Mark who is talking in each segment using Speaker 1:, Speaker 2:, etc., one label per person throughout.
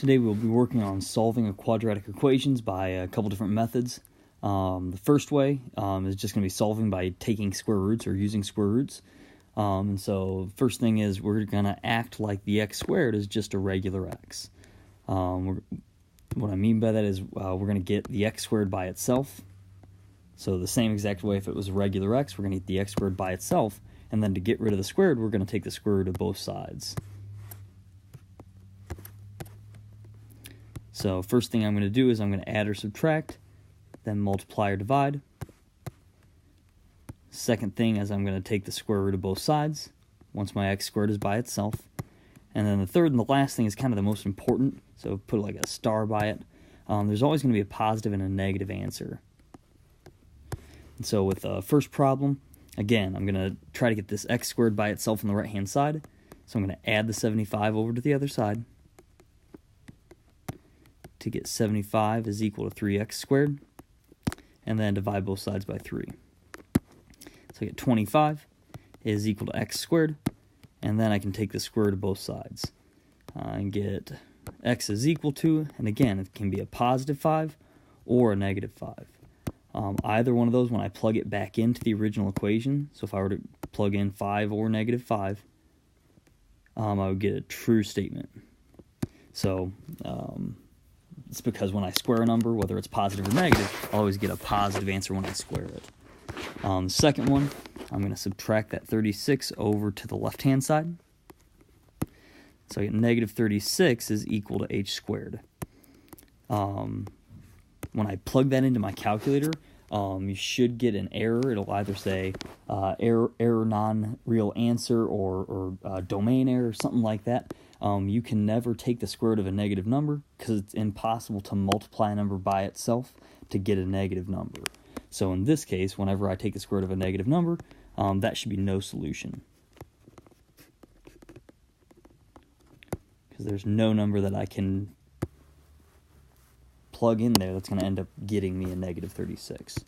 Speaker 1: Today we'll be working on solving a quadratic equations by a couple different methods. The first way is just going to be solving by taking square roots or using square roots. And so first thing is we're going to act like the x squared is just a regular x. What I mean by that is we're going to get the x squared by itself. So the same exact way if it was a regular x, we're going to get the x squared by itself. And then to get rid of the squared, we're going to take the square root of both sides. So first thing I'm going to do is I'm going to add or subtract, then multiply or divide. Second thing is I'm going to take the square root of both sides, once my x squared is by itself. And then the third and the last thing is kind of the most important, so put like a star by it. There's always going to be a positive and a negative answer. And so with the first problem, again, I'm going to try to get this x squared by itself on the right-hand side. So I'm going to add the 75 over to the other side. To get 75 is equal to 3x squared, and then divide both sides by 3. So I get 25 is equal to x squared, and then I can take the square root of both sides and get x is equal to, and again, it can be a positive 5 or a negative 5. Either one of those, when I plug it back into the original equation, so if I were to plug in 5 or negative 5, I would get a true statement. So, it's because when I square a number, whether it's positive or negative, I'll always get a positive answer when I square it. The second one, I'm going to subtract that 36 over to the left-hand side. So I get negative 36 is equal to h squared. When I plug that into my calculator, you should get an error. It'll either say error non-real answer or domain error, something like that. You can never take the square root of a negative number because it's impossible to multiply a number by itself to get a negative number. So in this case, whenever I take the square root of a negative number, that should be no solution. Because there's no number that I can plug in there that's going to end up getting me a negative 36.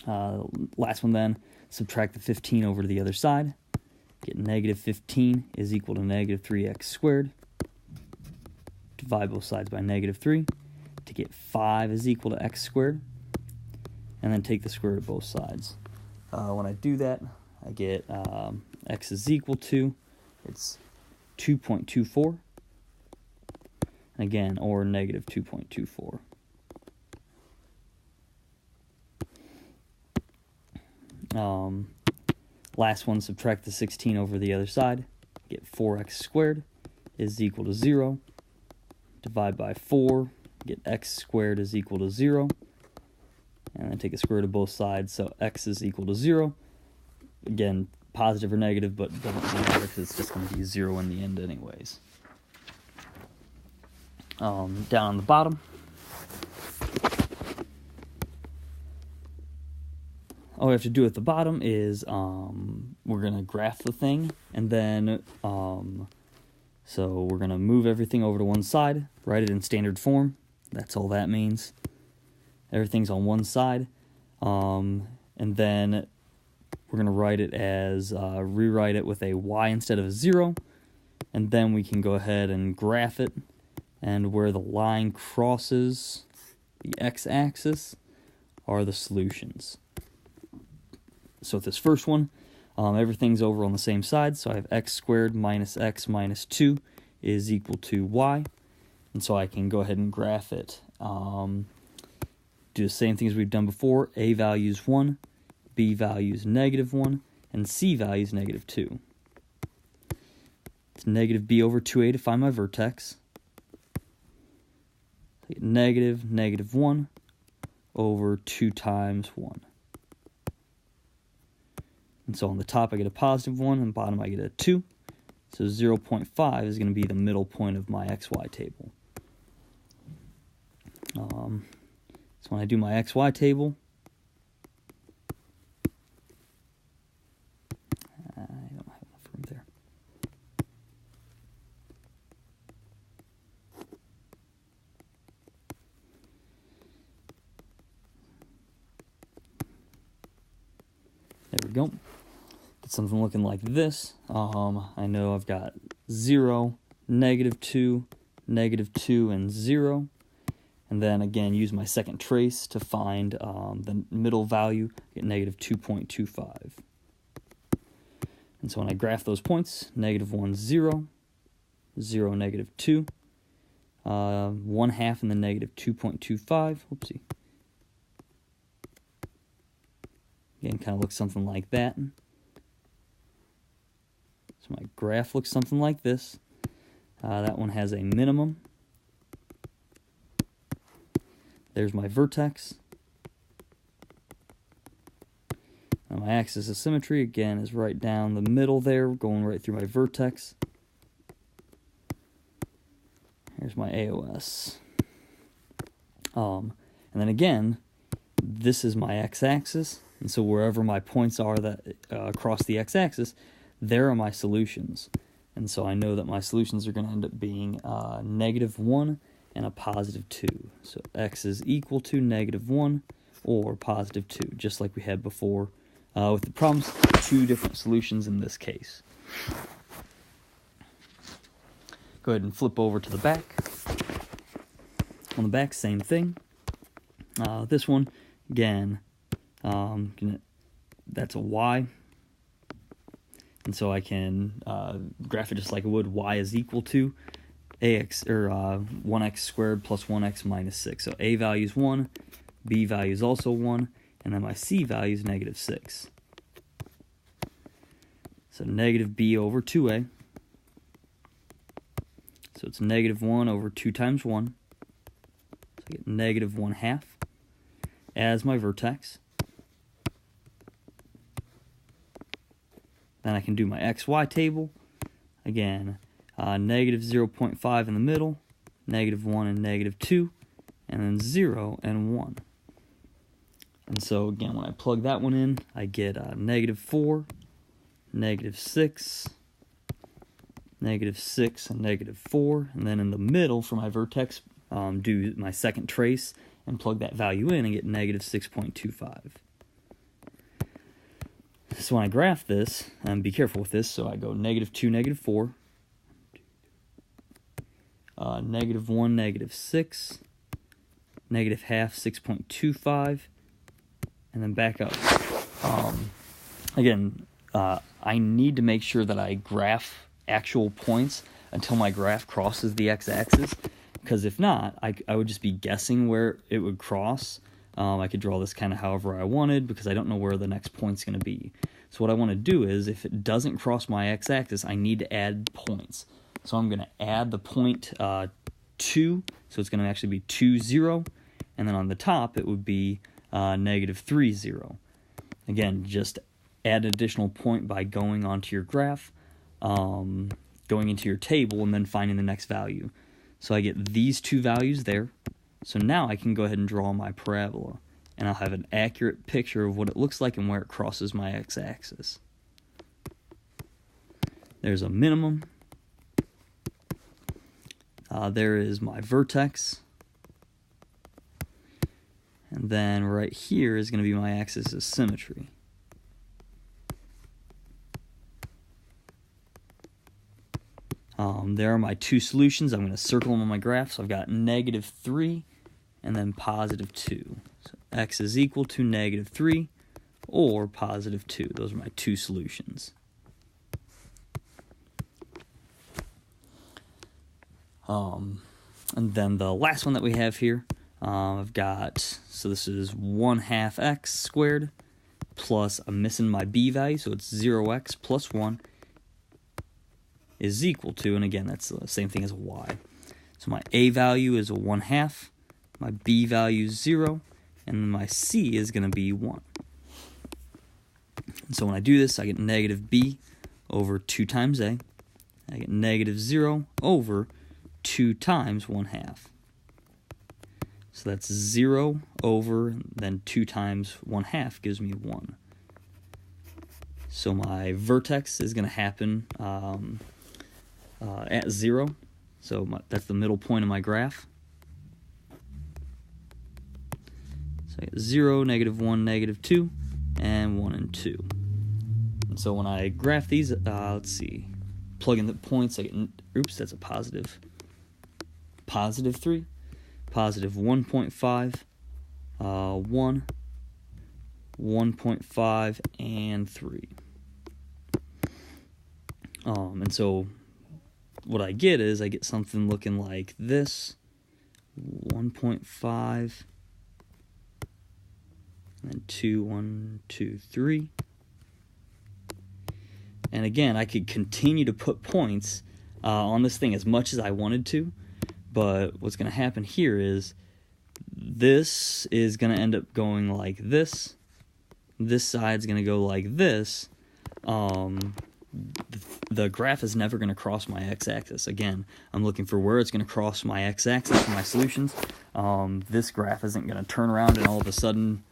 Speaker 1: Last one then, subtract the 15 over to the other side. Get negative 15 is equal to negative 3x squared. Divide both sides by negative 3 to get 5 is equal to x squared. And then take the square root of both sides. When I do that, I get x is equal to, it's 2.24. Again, or negative 2.24. Last one, subtract the 16 over the other side. Get 4x squared is equal to 0. Divide by 4. Get x squared is equal to 0. And then take the square root of both sides, so x is equal to 0. Again, positive or negative, but doesn't matter because it's just going to be 0 in the end anyways. Down on the bottom, all we have to do at the bottom is we're going to graph the thing, and then so we're going to move everything over to one side, write it in standard form. That's all that means. Everything's on one side, and then we're going to write it as, rewrite it with a y instead of a 0, and then we can go ahead and graph it. And where the line crosses the x-axis are the solutions. So with this first one, everything's over on the same side. So I have x squared minus x minus 2 is equal to y. And so I can go ahead and graph it. Do the same things we've done before. A value is 1, B value is negative 1, and C value is negative 2. It's negative b over 2a to find my vertex. Negative, negative 1 over 2 times 1. And so on the top I get a positive 1, and on the bottom I get a 2. So 0.5 is going to be the middle point of my xy table. So when I do my xy table, I don't have enough room there. There we go. Get something looking like this. I know I've got 0, negative 2, -2, and 0. And then again, use my second trace to find the middle value, get -2.25. And so when I graph those points, -1, 0, 0, -2, 1/2 and then -2.25. Whoopsie. Again, kind of looks something like that. So my graph looks something like this. That one has a minimum. There's my vertex. And my axis of symmetry, again, is right down the middle there, going right through my vertex. Here's my AOS. And then again, this is my x-axis, and so wherever my points are that across the x-axis, there are my solutions. And so I know that my solutions are going to end up being -1 and a +2. So x is equal to -1 or +2, just like we had before with the problems, 2 different solutions in this case. Go ahead and flip over to the back. On the back, same thing. This one, again, that's a y. And so I can graph it just like I would. Y is equal to ax, or 1x squared plus 1x minus 6. So a value is 1, b value is also 1, and then my c value is -6. So -b over 2a. So it's -1 over 2 times 1. So I get -1/2 as my vertex. Then I can do my xy table. Again, -0.5 in the middle, -1 and -2, and then 0 and 1. And so again, when I plug that one in, I get -4, -6, -6, and -4. And then in the middle for my vertex, do my second trace and plug that value in and get -6.25. So when I graph this, and be careful with this, so I go -2, -4, -1, -6, -1/2, 6.25, and then back up. Again, I need to make sure that I graph actual points until my graph crosses the x-axis, because if not, I would just be guessing where it would cross. I could draw this kind of however I wanted because I don't know where the next point's going to be. So what I want to do is, if it doesn't cross my x-axis, I need to add points. So I'm going to add the point 2, so it's going to actually be 2, 0, and then on the top it would be -3, 0. Again, just add an additional point by going onto your graph, going into your table, and then finding the next value. So I get these 2 values there. So now I can go ahead and draw my parabola, and I'll have an accurate picture of what it looks like and where it crosses my x-axis. There's a minimum. There is my vertex. And then right here is going to be my axis of symmetry. There are my 2 solutions. I'm going to circle them on my graph. So I've got -3 and then +2. So x is equal to -3 or +2. Those are my 2 solutions. And then the last one that we have here, I've got, so this is 1/2 x squared plus, I'm missing my b value, so it's 0x plus 1 is equal to, and again, that's the same thing as a y. So my a value is a 1/2, my b value is 0, and my c is going to be 1. And so when I do this, I get -b over 2 times a. I get -0 over 2 times 1/2. So that's 0 over, then 2 times 1/2 gives me 1. So my vertex is going to happen at 0. So that's the middle point of my graph. So I get 0, -1, -2, and 1 and 2. And so when I graph these, let's see, plug in the points, I get, oops, that's a positive. positive 3, positive 1.5, 1, 1.5, and 3. And so what I get is I get something looking like this, 1.5, and then 2, 1, 2, 3. And again, I could continue to put points on this thing as much as I wanted to, but what's going to happen here is this is going to end up going like this. This side's going to go like this. The graph is never going to cross my x-axis. Again, I'm looking for where it's going to cross my x-axis for my solutions. This graph isn't going to turn around and all of a sudden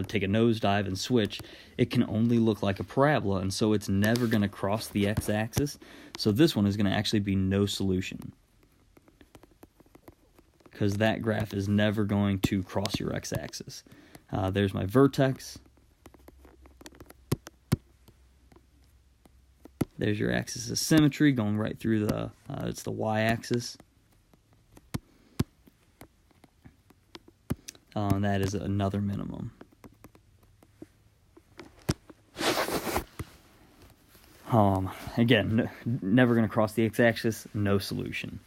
Speaker 1: take a nosedive and switch. It can only look like a parabola, and so it's never going to cross the x-axis. So this one is going to actually be no solution, because that graph is never going to cross your x-axis. There's my vertex. There's your axis of symmetry going right through the, it's the y-axis. And that is another minimum. Again, never going to cross the x-axis, no solution.